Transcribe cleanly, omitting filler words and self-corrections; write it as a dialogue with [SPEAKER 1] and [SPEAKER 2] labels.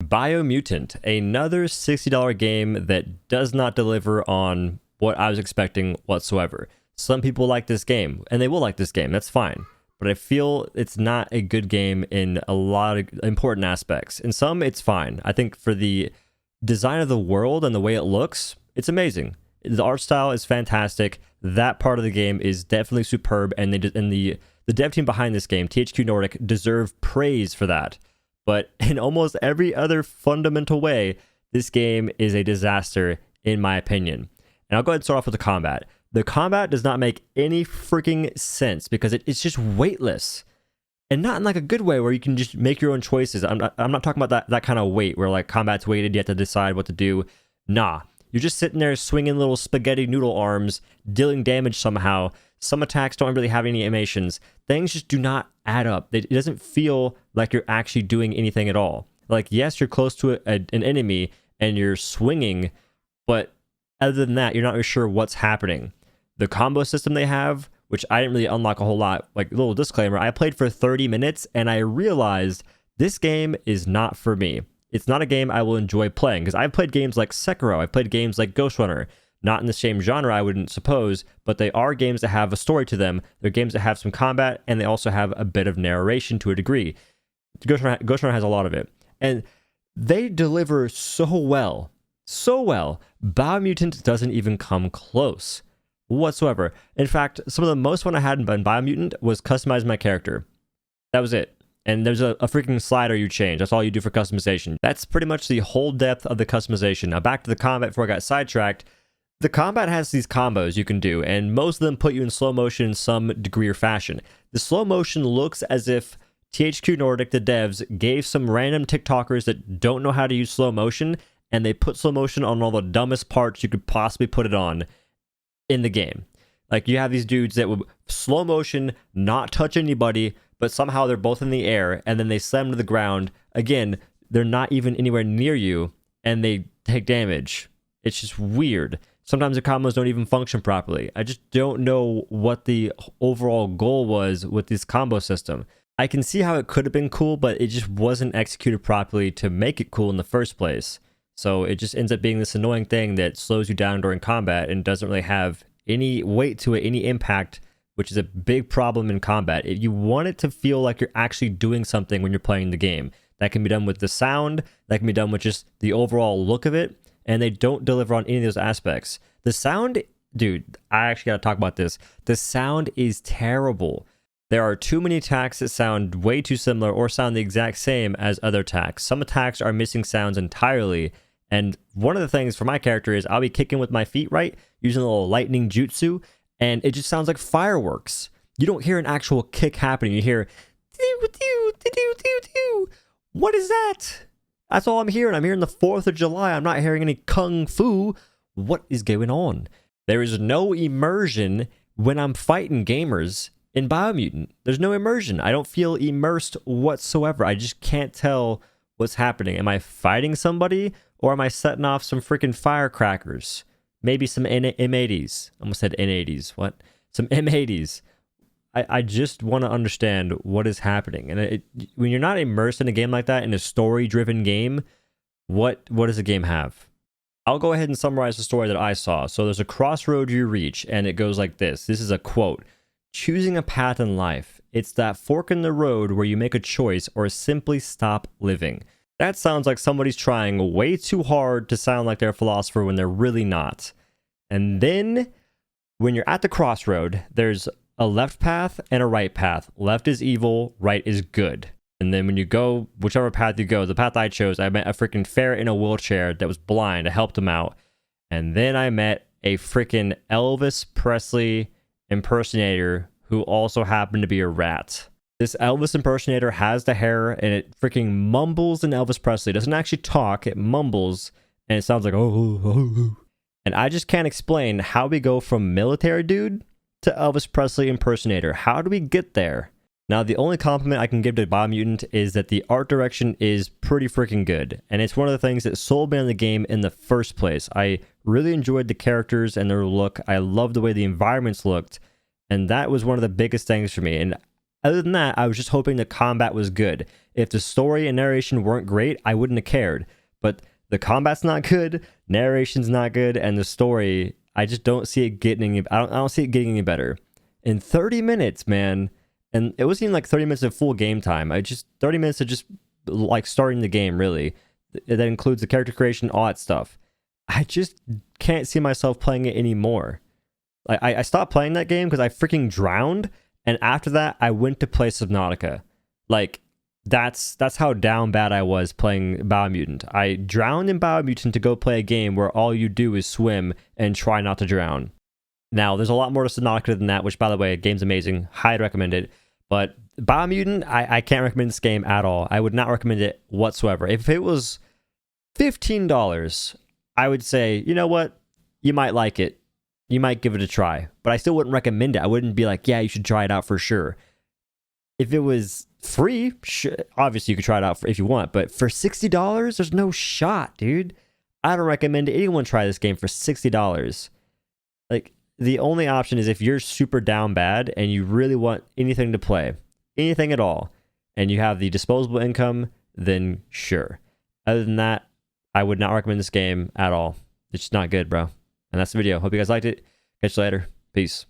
[SPEAKER 1] Biomutant, another $60 game that does not deliver on what I was expecting whatsoever. Some people like this game, and they will like this game, that's fine. But I feel it's not a good game in a lot of important aspects. In some, it's fine. I think for the design of the world and the way it looks, it's amazing. The art style is fantastic. That part of the game is definitely superb, and the dev team behind this game, THQ Nordic, deserve praise for that. But in almost every other fundamental way, this game is a disaster, in my opinion. And I'll go ahead and start off with the combat. The combat does not make any freaking sense because it's just weightless. And not in like a good way where you can just make your own choices. I'm not talking about that kind of weight where like combat's weighted, you have to decide what to do. Nah. You're just sitting there swinging little spaghetti noodle arms, dealing damage somehow. Some attacks don't really have any animations. Things just do not add up. It doesn't feel like you're actually doing anything at all. Like, yes, you're close to an enemy and you're swinging, but other than that, you're not really sure what's happening. The combo system they have, which I didn't really unlock a whole lot, like, little disclaimer, I played for 30 minutes and I realized this game is not for me. It's not a game I will enjoy playing, because I've played games like Sekiro, I've played games like Ghost Runner, not in the same genre, I wouldn't suppose, but they are games that have a story to them. They're games that have some combat, and they also have a bit of narration to a degree. Ghost Runner has a lot of it. And they deliver so well. So well. Biomutant doesn't even come close whatsoever. In fact, some of the most fun I had in Biomutant was customizing my character. That was it. And there's a freaking slider you change. That's all you do for customization. That's pretty much the whole depth of the customization. Now back to the combat before I got sidetracked. The combat has these combos you can do, and most of them put you in slow motion in some degree or fashion. The slow motion looks as if THQ Nordic, the devs, gave some random TikTokers that don't know how to use slow motion, and they put slow motion on all the dumbest parts you could possibly put it on in the game. Like, you have these dudes that would slow motion, not touch anybody, but somehow they're both in the air, and then they slam to the ground. Again, they're not even anywhere near you, and they take damage. It's just weird. Sometimes the combos don't even function properly. I just don't know what the overall goal was with this combo system. I can see how it could have been cool, but it just wasn't executed properly to make it cool in the first place. So it just ends up being this annoying thing that slows you down during combat and doesn't really have any weight to it, any impact, which is a big problem in combat. If you want it to feel like you're actually doing something when you're playing the game, that can be done with the sound, that can be done with just the overall look of it, and they don't deliver on any of those aspects. The sound, dude, I actually gotta talk about this. The sound is terrible. There are too many attacks that sound way too similar or sound the exact same as other attacks. Some attacks are missing sounds entirely, and one of the things for my character is I'll be kicking with my feet, right? Using a little lightning jutsu, and it just sounds like fireworks. You don't hear an actual kick happening. You hear, what is that? That's all I'm hearing. I'm hearing the 4th of July. I'm not hearing any kung fu. What is going on? There is no immersion when I'm fighting gamers in Biomutant. There's no immersion. I don't feel immersed whatsoever. I just can't tell what's happening. Am I fighting somebody, or am I setting off some freaking firecrackers? Maybe some M80s. I almost said N80s. What? Some M80s. I just want to understand what is happening. And when you're not immersed in a game like that, in a story-driven game, what does the game have? I'll go ahead and summarize the story that I saw. So there's a crossroad you reach, and it goes like this. This is a quote. Choosing a path in life. It's that fork in the road where you make a choice or simply stop living. That sounds like somebody's trying way too hard to sound like they're a philosopher when they're really not. And then, when you're at the crossroad, there's a left path and a right path. Left is evil, right is good. And then when you go, whichever path you go, the path I chose, I met a freaking ferret in a wheelchair that was blind. I helped him out. And then I met a freaking Elvis Presley impersonator who also happened to be a rat. This Elvis impersonator has the hair, and it freaking mumbles in Elvis Presley. It doesn't actually talk, it mumbles, and it sounds like, oh. And I just can't explain how we go from military dude to Elvis Presley impersonator. How do we get there? Now, the only compliment I can give to Biomutant is that the art direction is pretty freaking good, and it's one of the things that sold me on the game in the first place. I really enjoyed the characters and their look. I loved the way the environments looked, and that was one of the biggest things for me. And Other than that, I was just hoping the combat was good. If the story and narration weren't great, I wouldn't have cared. But the combat's not good, narration's not good, and the story, I just don't see it getting any, I don't see it getting any better. In 30 minutes, man, and it wasn't even like 30 minutes of full game time. 30 minutes of just like starting the game, really. That includes the character creation, all that stuff. I just can't see myself playing it anymore. I stopped playing that game because I freaking drowned, and after that, I went to play Subnautica. Like, that's how down bad I was playing Biomutant. I drowned in Biomutant to go play a game where all you do is swim and try not to drown. Now, there's a lot more to Subnautica than that, which, by the way, game's amazing. Highly recommend it. But Biomutant, I can't recommend this game at all. I would not recommend it whatsoever. If it was $15, I would say, you know what? You might like it. You might give it a try. But I still wouldn't recommend it. I wouldn't be like, yeah, you should try it out for sure. If it was free, obviously you could try it out if you want. But for $60, there's no shot, dude. I don't recommend anyone try this game for $60. Like, the only option is if you're super down bad and you really want anything to play, anything at all, and you have the disposable income, then sure. Other than that, I would not recommend this game at all. It's just not good, bro. And that's the video. Hope you guys liked it. Catch you later. Peace.